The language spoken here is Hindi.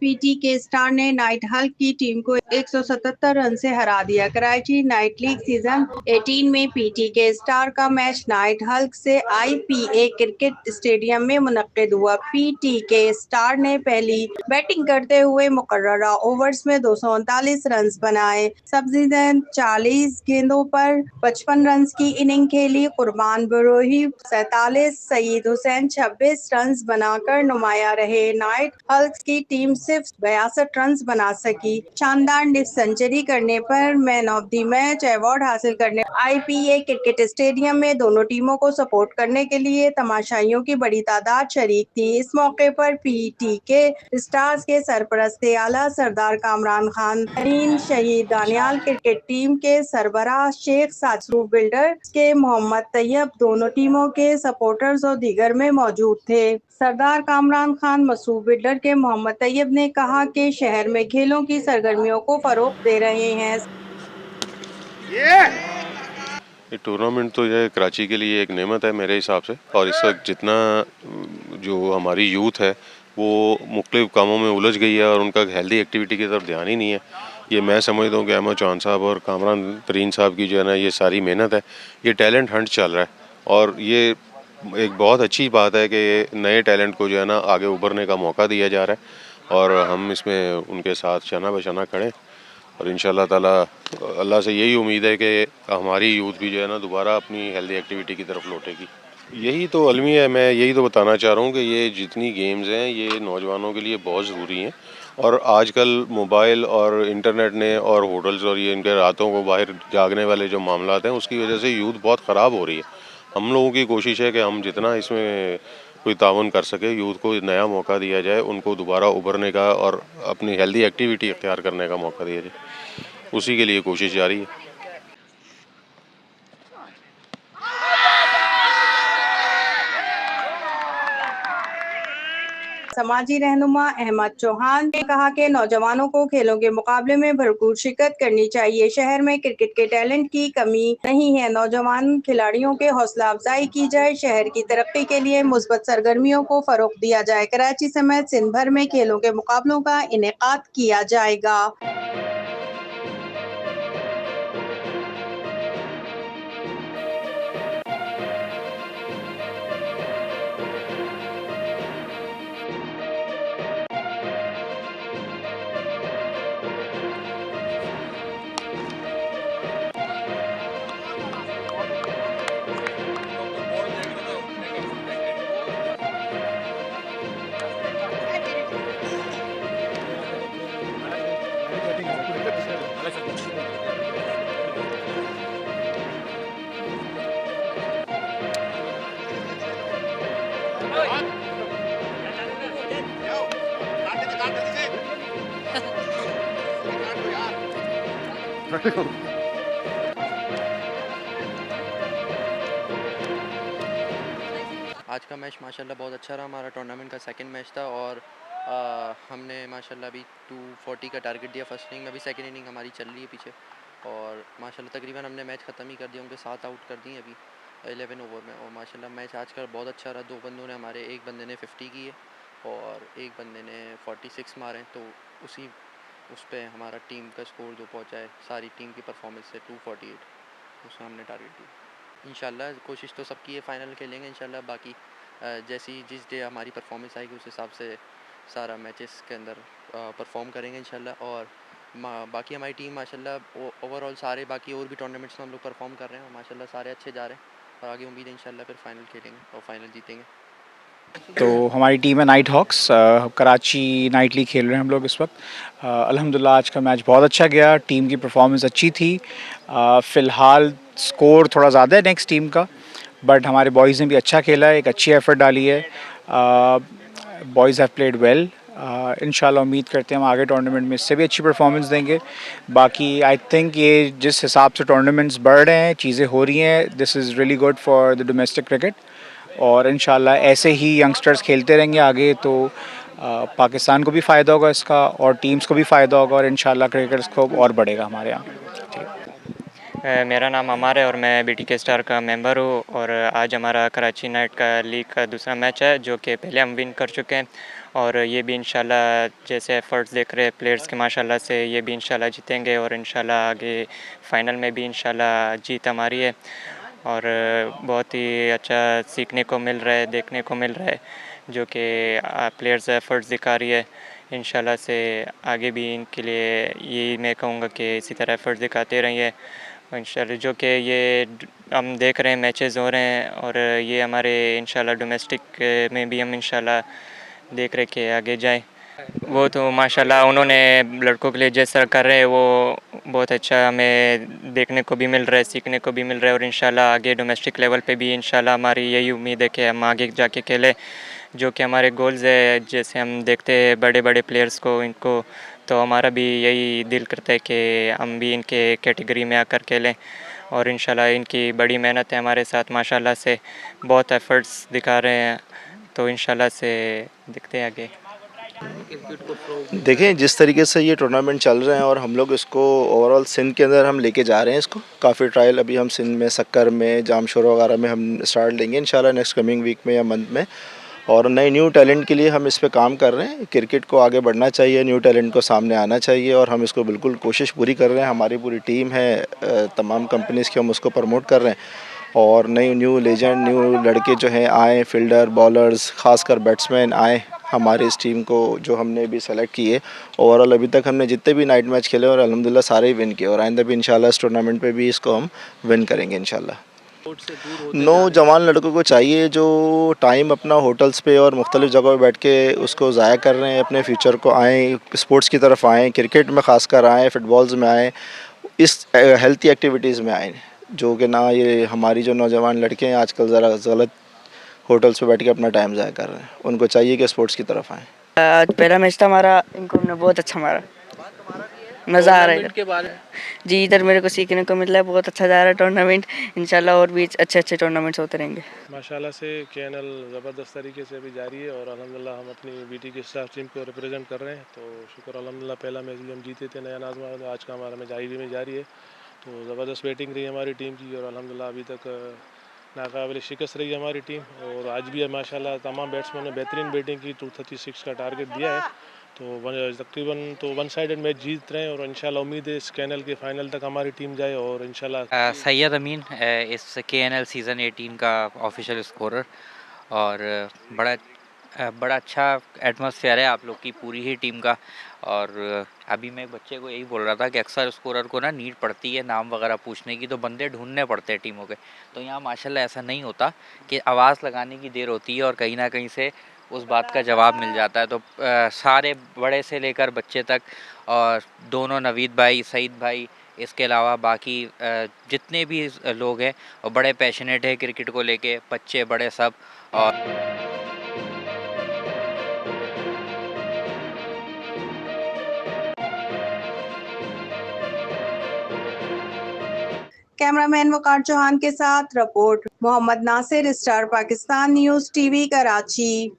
पीटी के स्टार ने नाइट हल्क की टीम को 177 रन से हरा दिया। कराची नाइट लीग सीजन 18 में पीटी के स्टार का मैच नाइट हल्क से आईपीए क्रिकेट स्टेडियम में मुनक्किद हुआ। पीटी के स्टार ने पहली बैटिंग करते हुए मुकर्ररा ओवर्स में 239 रन बनाए। सब्जी ने 40 गेंदों पर 55 रन की इनिंग खेली। कुर्बान बरोही 47, सईद हुसैन 26 रन बनाकर नुमाया रहे। नाइट हल्क की टीम सिर्फ 62 रन बना सकी। शानदार निफ सेंचुरी करने पर man of the match award हासिल करने आईपीए क्रिकेट स्टेडियम में दोनों टीमों को सपोर्ट करने के लिए तमाशाइयों की बड़ी तादाद शरीक थी। इस मौके पर पीटी के स्टार्स के सरपरस्त आला सरदार कामरान खान, तरीन शहीद दानियाल, क्रिकेट टीम के सरबराह शेख साजरू, बिल्डर के मोहम्मद तैयब, दोनों टीमों के सपोर्टर्स और दीगर में मौजूद थे। सरदार कामरान खान मसूफ बिल्डर के मोहम्मद तैयब ने कहा कि शहर में खेलों की सरगर्मियों को फरोग दे रहे हैं। ये टूर्नामेंट तो ये कराची के लिए एक नेमत है मेरे हिसाब से। और इस वक्त जितना जो हमारी यूथ है वो मुख्तलिफ कामों में उलझ गई है और उनका हेल्दी एक्टिविटी की तरफ ध्यान ही नहीं है। ये मैं समझता हूँ कि अहमद चौहान साहब और कामरान तरीन साहब की जो है ना ये सारी मेहनत है, ये टैलेंट हंट चल रहा है। और ये एक बहुत अच्छी बात है कि नए टैलेंट को जो है ना आगे उभरने का मौका दिया जा रहा है और हम इसमें उनके साथ शना बशना खड़े। और इंशाल्लाह ताला अल्लाह से यही उम्मीद है कि हमारी यूथ भी जो है ना दोबारा अपनी हेल्दी एक्टिविटी की तरफ लौटेगी। यही तो अलमिया है, मैं यही तो बताना चाह रहा हूँ कि ये जितनी गेम्स हैं ये नौजवानों के लिए बहुत ज़रूरी हैं। और आजकल मोबाइल और इंटरनेट ने और होटल्स और ये इनके रातों को बाहर जागने वाले जो मामलात हैं उसकी वजह से यूथ बहुत ख़राब हो रही है। हम लोगों की कोशिश है कि हम जितना इसमें कोई तावन कर सके, यूथ को नया मौका दिया जाए, उनको दोबारा उभरने का और अपनी हेल्दी एक्टिविटी इख्तियार करने का मौका दिया जाए। उसी के लिए कोशिश जारी है। समाजी रहनुमा अहमद चौहान ने कहा कि नौजवानों को खेलों के मुकाबले में भरपूर शिरकत करनी चाहिए। शहर में क्रिकेट के टैलेंट की कमी नहीं है, नौजवान खिलाड़ियों के हौसला अफजाई की जाए। शहर की तरक्की के लिए मुस्बत सरगर्मियों को फरोग दिया जाए। कराची समेत सिंध भर में खेलों के मुकाबलों का इनेकाद किया जाएगा। आज का मैच माशाल्लाह बहुत अच्छा रहा। हमारा टूर्नामेंट का सेकंड मैच था और हमने माशाल्लाह अभी 240 का टारगेट दिया फर्स्ट इनिंग में। अभी सेकंड इनिंग हमारी चल रही है पीछे और माशाल्लाह तकरीबन हमने मैच ख़त्म ही कर दिया। उनके 7 आउट कर दिए अभी 11 ओवर में। और माशाल्लाह मैच आज का बहुत अच्छा रहा। 2 बंदों ने हमारे, एक बंदे ने 50 की है और एक बंदे ने 46 मारे। तो उस पर हमारा टीम का स्कोर जो पहुँचा है सारी टीम की परफॉर्मेंस से 248, उसमें हमने टारगेट दिया। इंशाल्लाह कोशिश तो सबकी है, फ़ाइनल खेलेंगे इंशाल्लाह। बाकी जैसी जिस डे हमारी परफॉर्मेंस आएगी उस हिसाब से सारा मैचेस के अंदर परफॉर्म करेंगे इंशाल्लाह। और बाकी हमारी टीम माशाल्लाह ओवरऑल सारे बाकी और भी टूर्नामेंट्स में हम लोग परफॉर्म कर रहे हैं और माशाल्लाह सारे अच्छे जा रहे हैं और आगे उम्मीद है इंशाल्लाह फिर फ़ाइनल खेलेंगे और फ़ाइनल जीतेंगे। तो हमारी टीम है Night Hawks, Karachi Night League खेल रहे हैं हम लोग इस वक्त। अल्हम्दुलिल्लाह आज का मैच बहुत अच्छा गया, टीम की परफॉर्मेंस अच्छी थी। फ़िलहाल स्कोर थोड़ा ज़्यादा है नेक्स्ट टीम का, बट हमारे बॉयज़ ने भी अच्छा खेला है, एक अच्छी एफ़र्ट डाली है। Boys have played well. इंशाल्लाह उम्मीद करते हैं हम आगे टूर्नामेंट में इससे भी अच्छी परफॉर्मेंस देंगे। बाकी आई थिंक ये जिस हिसाब से टूर्नामेंट्स बढ़ रहे हैं, चीज़ें हो रही हैं, this is really good for the domestic cricket. और इंशाल्लाह ऐसे ही यंगस्टर्स खेलते रहेंगे आगे तो पाकिस्तान को भी फ़ायदा होगा इसका और टीम्स को भी फ़ायदा होगा और इंशाल्लाह क्रिकेट स्कोप और बढ़ेगा हमारे यहाँ। मेरा नाम अमार है और मैं बीटीके स्टार का मेंबर हूँ और आज हमारा कराची नाइट का लीग का दूसरा मैच है जो कि पहले हम विन कर चुके हैं और ये भी इंशाल्लाह जैसे एफ़र्ट्स देख रहे हैं प्लेयर्स के माशाल्लाह से ये भी इंशाल्लाह जीतेंगे और इंशाल्लाह आगे फ़ाइनल में भी इंशाल्लाह जीत हमारी है। और बहुत ही अच्छा सीखने को मिल रहा है, देखने को मिल रहा है जो कि प्लेयर्स एफ़र्ट्स दिखा रही है। इंशाल्लाह से आगे भी इनके लिए यही मैं कहूँगा कि इसी तरह एफ़र्ट्स दिखाते रहिए इंशाल्लाह जो कि ये हम देख रहे हैं मैचेस हो रहे हैं और ये हमारे इंशाल्लाह डोमेस्टिक में भी हम इंशाल्लाह देख रहे कि आगे जाएं। वो तो माशाल्लाह उन्होंने लड़कों के लिए जैसा कर रहे हैं वो बहुत अच्छा हमें देखने को भी मिल रहा है, सीखने को भी मिल रहा है और इंशाल्लाह आगे डोमेस्टिक लेवल पे भी इंशाल्लाह हमारी यही उम्मीद है कि हम आगे जाके खेलें जो कि हमारे गोल्स है। जैसे हम देखते हैं बड़े बड़े प्लेयर्स को इनको तो हमारा भी यही दिल करता है कि हम भी इनके कैटेगरी में आकर खेलें और इंशाल्लाह इनकी बड़ी मेहनत है हमारे साथ माशाल्लाह से बहुत एफ़र्ट्स दिखा रहे हैं तो इंशाल्लाह से दिखते हैं आगे। देखें जिस तरीके से ये टूर्नामेंट चल रहे हैं और हम लोग इसको ओवरऑल सिंध के अंदर हम लेके जा रहे हैं इसको काफ़ी ट्रायल अभी हम सिंध में सक्कर में जामशोरा वगैरह में हम स्टार्ट लेंगे इंशाल्लाह नेक्स्ट कमिंग वीक में या मंथ में। और नए न्यू टैलेंट के लिए हम इस पे काम कर रहे हैं। क्रिकेट को आगे बढ़ना चाहिए, न्यू टैलेंट को सामने आना चाहिए और हम इसको बिल्कुल कोशिश पूरी कर रहे हैं। हमारी पूरी टीम है तमाम कंपनीज़ की, हम उसको प्रमोट कर रहे हैं और नई न्यू लेजेंड न्यू लड़के जो हैं आए, फील्डर बॉलर्स खासकर बैट्समैन आए हमारी इस टीम को जो हमने भी सेलेक्ट किए। ओवरऑल अभी तक हमने जितने भी नाइट मैच खेले और अल्हम्दुलिल्लाह सारे ही विन किए और आइंदा भी इंशाल्लाह इस टूर्नामेंट पे भी इसको हम विन करेंगे इंशाल्लाह। नौजवान लड़कों को चाहिए जो टाइम अपना होटल्स पे और मुख्तलिफ़ जगहों पे बैठ के उसको ज़ाया कर रहे हैं, अपने फ्यूचर को आएँ, स्पोर्ट्स की तरफ आएँ, क्रिकेट में ख़ासकर आएँ, फुटबॉल्स में आएँ, इस हेल्थी एक्टिविटीज़ में आएँ। जो कि ना ये हमारी जो नौजवान लड़के हैं आजकल ज़रा गलत होटल्स पे बैठ के अपना टाइम ज़ाया कर रहे हैं, उनको चाहिए कि स्पोर्ट्स की तरफ आएँ। आज पहला मैच था हमारा, इनको हमने बहुत अच्छा मारा, मज़ा आ रहा है के बारे जी। इधर मेरे को सीखने को मिल रहा है, बहुत अच्छा जा रहा है टूर्नामेंट। इंशाल्लाह और भी अच्छे अच्छे टूर्नामेंट्स होते रहेंगे। माशाल्लाह से केएनएल ज़बरदस्त तरीके से अभी जारी है और अल्हम्दुलिल्लाह हम अपनी बीटी की स्टार टीम को रिप्रेजेंट कर रहे हैं तो शुक्र अल्हम्दुलिल्लाह। पहला मैच भी हम जीते थे नया नाज़मा, आज का हमारा मैच आईवी में जारी है तो ज़बरदस्त बैटिंग रही हमारी टीम की और अल्हम्दुलिल्लाह अभी तक नाकाबिल शिकस्त रही हमारी टीम और आज भी माशाल्लाह तमाम बैट्समैन ने बेहतरीन बैटिंग की। 236 का टारगेट दिया है तो तकरीबन तो वन साइडेड मैच जीत रहे हैं और इंशाल्लाह उम्मीद है इस केएनएल के फाइनल तक हमारी टीम जाए और इंशाल्लाह। सैयद अमीन इस केएनएल सीज़न 18 का ऑफिशियल स्कोरर और बड़ा अच्छा एटमॉस्फेयर है आप लोग की पूरी ही टीम का। और अभी मैं एक बच्चे को यही बोल रहा था कि अक्सर स्कोरर को ना नीड पड़ती है नाम वगैरह पूछने की तो बंदे ढूंढने पड़ते हैं टीमों के, तो यहाँ माशाल्लाह ऐसा नहीं होता कि आवाज़ लगाने की देर होती है और कहीं ना कहीं से उस बात का जवाब मिल जाता है। तो सारे बड़े से लेकर बच्चे तक और दोनों नवीद भाई सईद भाई इसके अलावा बाकी जितने भी लोग हैं और बड़े पैशनेट है क्रिकेट को लेके, बच्चे बड़े सब। और कैमरामैन वकार चौहान के साथ report Mohammad Nasir, Star Pakistan News TV, Karachi.